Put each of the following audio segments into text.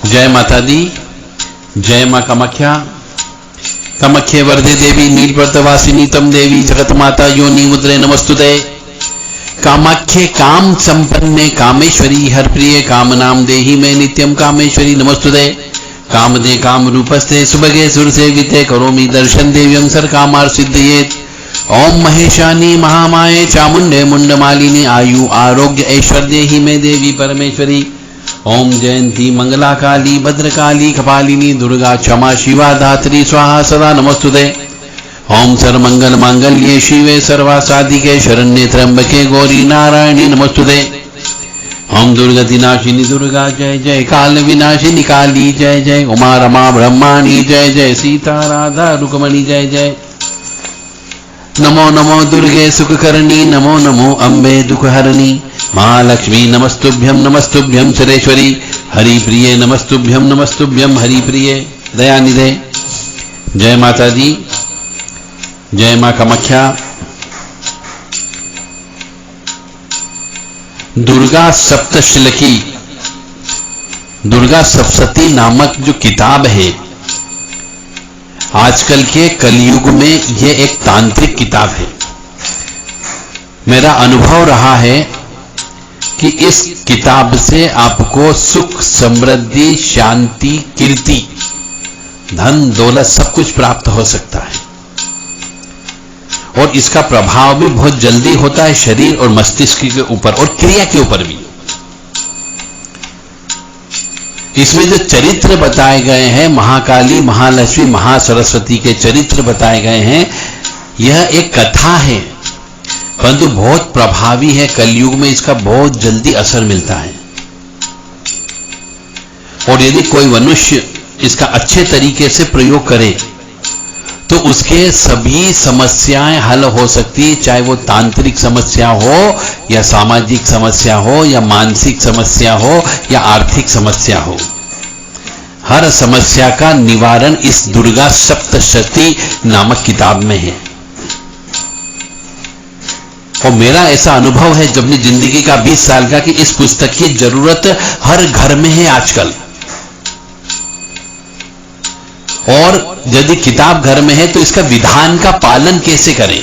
जय माता दी, जय मां कामाख्या। कामाख्ये वरदे देवी नीलपर्वतवासिनी तम देवी जगत माता योनि मुद्रे नमस्तुते। कामाख्ये काम संपन्ने कामेश्वरी हर प्रिय काम नाम देहि में नित्यम कामेश्वरी नमस्तुते। कामदे काम रूपस्ते सुभगे सुरसेविते करोमि दर्शन देव्यं सर कामार सिद्धयेत्। ओम महेशानी महामाये चामुंडे मुंडमालिनी आयु आरोग्य ऐश्वर्य ही में देवी परमेश्वरी। ओम जयंती मंगला काली भद्रकाली कपालिनी दुर्गा क्षमा शिवा धात्री स्वाहा सदा नमस्तुते। ओम सर्वमंगल मांगल्ये शिवे सर्वासाधिके शरण्ये त्र्यंबके गौरी नारायणी नमस्तुते। ओम दुर्गति नाशिनी दुर्गा जय जय, काल विनाशिनी काली जय जय, उमा रमा ब्रह्माणी जय जय, सीता राधा रुक्मणी जय जय। नमो नमो दुर्गे सुखकरणी, नमो नमो अम्बे दुखहरणी। महालक्ष्मी नमस्तुभ्यं सुरेश्वरी। हरि प्रिय नमस्तुभ्यं हरि प्रिय दयानिधे। जय माता दी, जय मां कामाख्या। दुर्गा सप्तशती, दुर्गा सप्तशती नामक जो किताब है, आजकल के कलयुग में यह एक तांत्रिक किताब है। मेरा अनुभव रहा है कि इस किताब से आपको सुख समृद्धि शांति कीर्ति धन दौलत सब कुछ प्राप्त हो सकता है, और इसका प्रभाव भी बहुत जल्दी होता है शरीर और मस्तिष्क के ऊपर और क्रिया के ऊपर भी। इसमें जो चरित्र बताए गए हैं, महाकाली महालक्ष्मी महासरस्वती के चरित्र बताए गए हैं, यह एक कथा है परंतु बहुत प्रभावी है। कलयुग में इसका बहुत जल्दी असर मिलता है, और यदि कोई मनुष्य इसका अच्छे तरीके से प्रयोग करे तो उसके सभी समस्याएं हल हो सकती, चाहे वो तांत्रिक समस्या हो या सामाजिक समस्या हो या मानसिक समस्या हो या आर्थिक समस्या हो। हर समस्या का निवारण इस दुर्गा सप्तशती नामक किताब में है। और मेरा ऐसा अनुभव है जब अपनी जिंदगी का 20 साल का कि इस पुस्तक की जरूरत हर घर में है आजकल। और यदि किताब घर में है तो इसका विधान का पालन कैसे करें,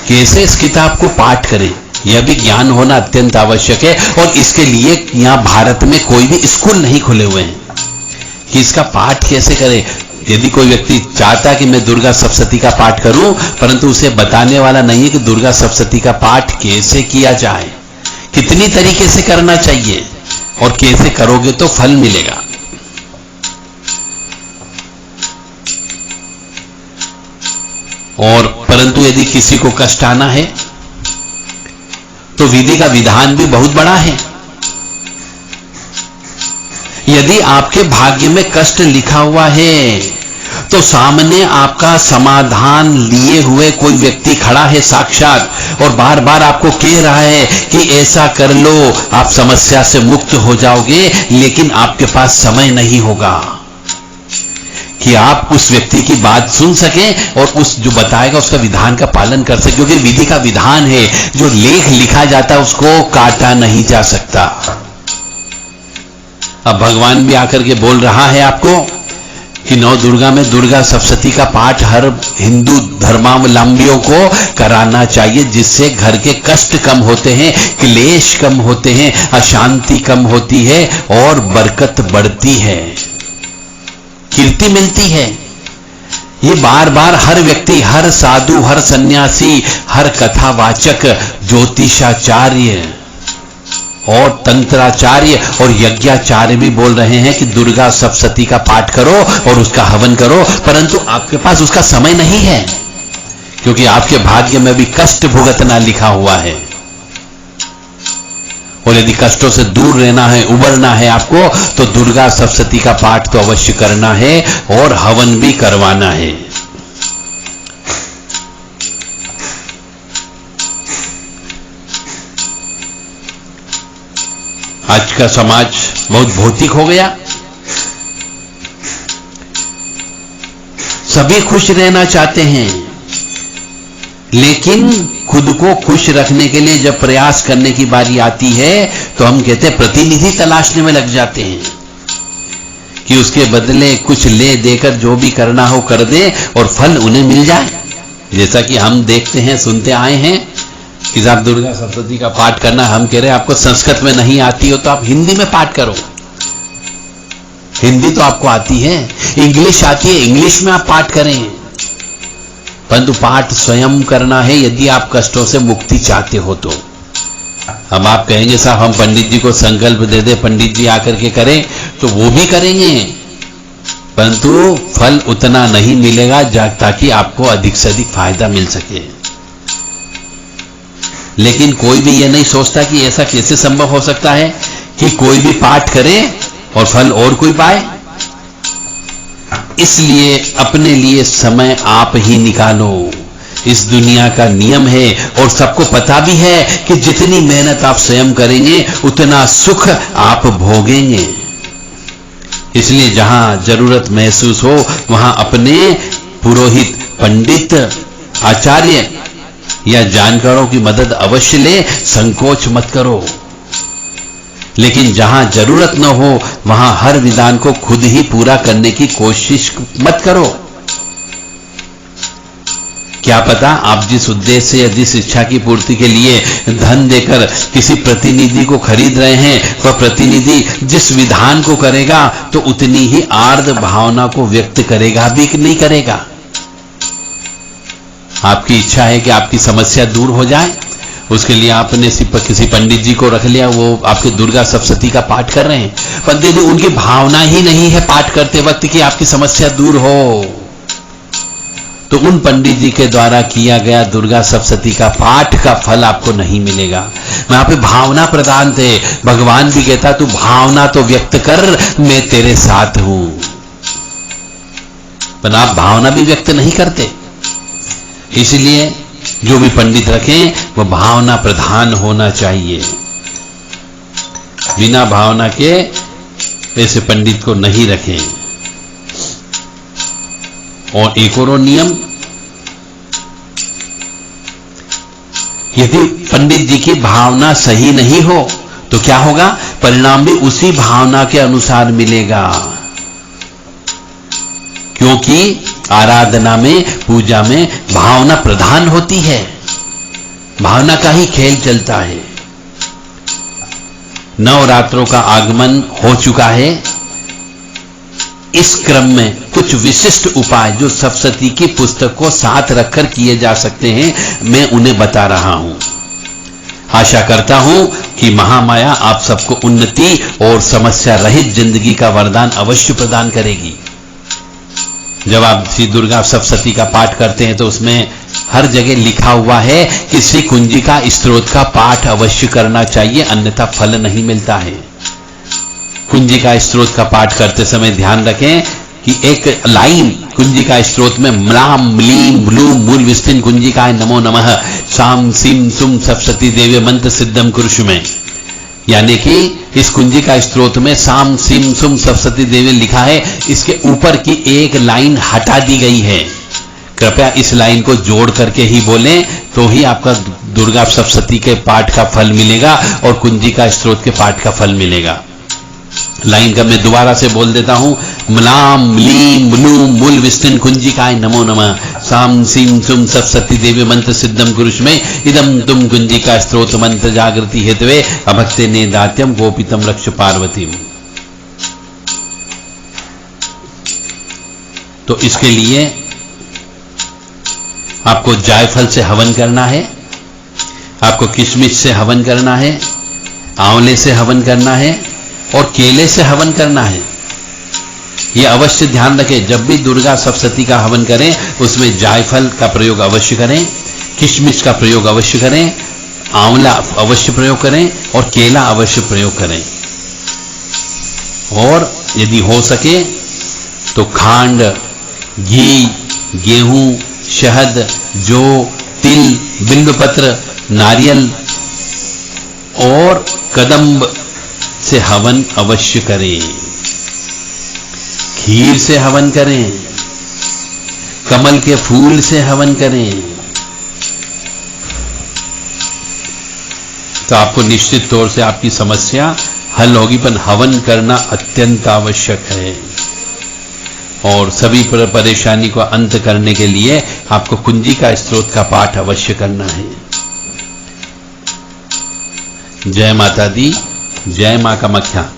कैसे इस किताब को पाठ करें, यह भी ज्ञान होना अत्यंत आवश्यक है। और इसके लिए यहां भारत में कोई भी स्कूल नहीं खुले हुए हैं कि इसका पाठ कैसे करें। यदि कोई व्यक्ति चाहता है कि मैं दुर्गा सप्तशती का पाठ करूं, परंतु उसे बताने वाला नहीं है कि दुर्गा सप्तशती का पाठ कैसे किया जाए, कितनी तरीके से करना चाहिए और कैसे करोगे तो फल मिलेगा। और परंतु यदि किसी को कष्ट आना है तो विधि का विधान भी बहुत बड़ा है। यदि आपके भाग्य में कष्ट लिखा हुआ है तो सामने आपका समाधान लिए हुए कोई व्यक्ति खड़ा है साक्षात, और बार बार आपको कह रहा है कि ऐसा कर लो, आप समस्या से मुक्त हो जाओगे, लेकिन आपके पास समय नहीं होगा कि आप उस व्यक्ति की बात सुन सकें और उस जो बताएगा उसका विधान का पालन कर सकें। क्योंकि विधि का विधान है, जो लेख लिखा जाता है उसको काटा नहीं जा सकता। अब भगवान भी आकर के बोल रहा है आपको कि नौ दुर्गा में दुर्गा सप्तशती का पाठ हर हिंदू धर्मावलंबियों को कराना चाहिए, जिससे घर के कष्ट कम होते हैं, क्लेश कम होते हैं, अशांति कम होती है और बरकत बढ़ती है, कीर्ति मिलती है। ये बार बार हर व्यक्ति, हर साधु, हर सन्यासी, हर कथावाचक, ज्योतिषाचार्य और तंत्राचार्य और यज्ञाचार्य भी बोल रहे हैं कि दुर्गा सप्तशती का पाठ करो और उसका हवन करो, परंतु आपके पास उसका समय नहीं है क्योंकि आपके भाग्य में भी कष्ट भुगतना लिखा हुआ है। और यदि कष्टों से दूर रहना है, उबरना है आपको, तो दुर्गा सप्तशती का पाठ तो अवश्य करना है और हवन भी करवाना है। आज का समाज बहुत भौतिक हो गया, सभी खुश रहना चाहते हैं, लेकिन खुद को खुश रखने के लिए जब प्रयास करने की बारी आती है तो हम कहते हैं प्रतिनिधि तलाशने में लग जाते हैं कि उसके बदले कुछ ले देकर जो भी करना हो कर दे और फल उन्हें मिल जाए। जैसा कि हम देखते हैं, सुनते आए हैं कि साहब दुर्गा सप्तशती का पाठ करना, हम कह रहे हैं आपको संस्कृत में नहीं आती हो तो आप हिंदी में पाठ करो। हिंदी तो आपको आती है, इंग्लिश आती है, इंग्लिश में आप पाठ करें, परंतु पाठ स्वयं करना है यदि आप कष्टों से मुक्ति चाहते हो तो। अब आप कहेंगे साहब हम पंडित जी को संकल्प दे दे, पंडित जी आकर के करें, तो वो भी करेंगे, परंतु फल उतना नहीं मिलेगा ताकि आपको अधिक से अधिक फायदा मिल सके। लेकिन कोई भी ये नहीं सोचता कि ऐसा कैसे संभव हो सकता है कि कोई भी पाठ करे और फल और कोई पाए। इसलिए अपने लिए समय आप ही निकालो। इस दुनिया का नियम है और सबको पता भी है कि जितनी मेहनत आप स्वयं करेंगे उतना सुख आप भोगेंगे। इसलिए जहां जरूरत महसूस हो वहां अपने पुरोहित, पंडित, आचार्य या जानकारों की मदद अवश्य ले, संकोच मत करो। लेकिन जहां जरूरत न हो वहां हर विधान को खुद ही पूरा करने की कोशिश मत करो। क्या पता आप जिस उद्देश्य या जिस इच्छा की पूर्ति के लिए धन देकर किसी प्रतिनिधि को खरीद रहे हैं, वह प्रतिनिधि जिस विधान को करेगा तो उतनी ही आर्द्र भावना को व्यक्त करेगा भी कि नहीं करेगा। आपकी इच्छा है कि आपकी समस्या दूर हो जाए, उसके लिए आपने किसी पंडित जी को रख लिया, वो आपके दुर्गा सप्तशती का पाठ कर रहे हैं, पंडित जी उनकी भावना ही नहीं है पाठ करते वक्त कि आपकी समस्या दूर हो, तो उन पंडित जी के द्वारा किया गया दुर्गा सप्तशती का पाठ का फल आपको नहीं मिलेगा। वहां पे भावना प्रधान थे। भगवान भी कहता तू भावना तो व्यक्त कर, मैं तेरे साथ हूं, पर आप भावना भी व्यक्त नहीं करते। इसलिए जो भी पंडित रखें वह भावना प्रधान होना चाहिए। बिना भावना के ऐसे पंडित को नहीं रखें। और एक और नियम, यदि पंडित जी की भावना सही नहीं हो तो क्या होगा, परिणाम भी उसी भावना के अनुसार मिलेगा। क्योंकि आराधना में, पूजा में भावना प्रधान होती है, भावना का ही खेल चलता है। नवरात्रों का आगमन हो चुका है। इस क्रम में कुछ विशिष्ट उपाय जो सप्तशती की पुस्तक को साथ रखकर किए जा सकते हैं, मैं उन्हें बता रहा हूं। आशा करता हूं कि महामाया आप सबको उन्नति और समस्या रहित जिंदगी का वरदान अवश्य प्रदान करेगी। जब आप श्री दुर्गा सप्तशती का पाठ करते हैं तो उसमें हर जगह लिखा हुआ है कि श्री कुंजिका स्तोत्र का पाठ अवश्य करना चाहिए, अन्यथा फल नहीं मिलता है। कुंजिका स्तोत्र का पाठ करते समय ध्यान रखें कि एक लाइन कुंजिका स्तोत्र में म्लाम म्लीम ब्लूम मूल विस्तीर्ण कुंजिकाय नमो नमः साम सिम सुम सप्तशती देवी मंत्र सिद्धम कुरुषु में, यानी कि इस कुंजिका स्तोत्र में साम सिम सुम सप्तशती देवी लिखा है, इसके ऊपर की एक लाइन हटा दी गई है। कृपया इस लाइन को जोड़ करके ही बोलें, तो ही आपका दुर्गा सप्तशती के पाठ का फल मिलेगा और कुंजिका स्तोत्र के पाठ का फल मिलेगा। लाइन का मैं दोबारा से बोल देता हूं, म्लाम म्लीम ब्लूम मूल विस्तीर्ण कुंजिकाय नमो नमः साम सिम सुम सप्तशती देवी मंत्र सिद्धम कुरुष में इदम तुम कुंजिका स्तोत्र मंत्र जागृति हेतवे अभक्ते ने दात्यम गोपितम रक्ष पार्वती। तो इसके लिए आपको जायफल से हवन करना है, आपको किशमिश से हवन करना है, आंवले से हवन करना है और केले से हवन करना है। यह अवश्य ध्यान रखें, जब भी दुर्गा सप्तशती का हवन करें उसमें जायफल का प्रयोग अवश्य करें, किशमिश का प्रयोग अवश्य करें, आंवला अवश्य प्रयोग करें और केला अवश्य प्रयोग करें। और यदि हो सके तो खांड, घी, गेहूं, शहद, जौ, तिल, बिल्वपत्र, नारियल और कदम्ब से हवन अवश्य करें। खीर से हवन करें, कमल के फूल से हवन करें, तो आपको निश्चित तौर से आपकी समस्या हल होगी, पर हवन करना अत्यंत आवश्यक है। और सभी परेशानी को अंत करने के लिए आपको कुंजी का स्तोत्र का पाठ अवश्य करना है। जय माता दी, जय मां कामाख्या।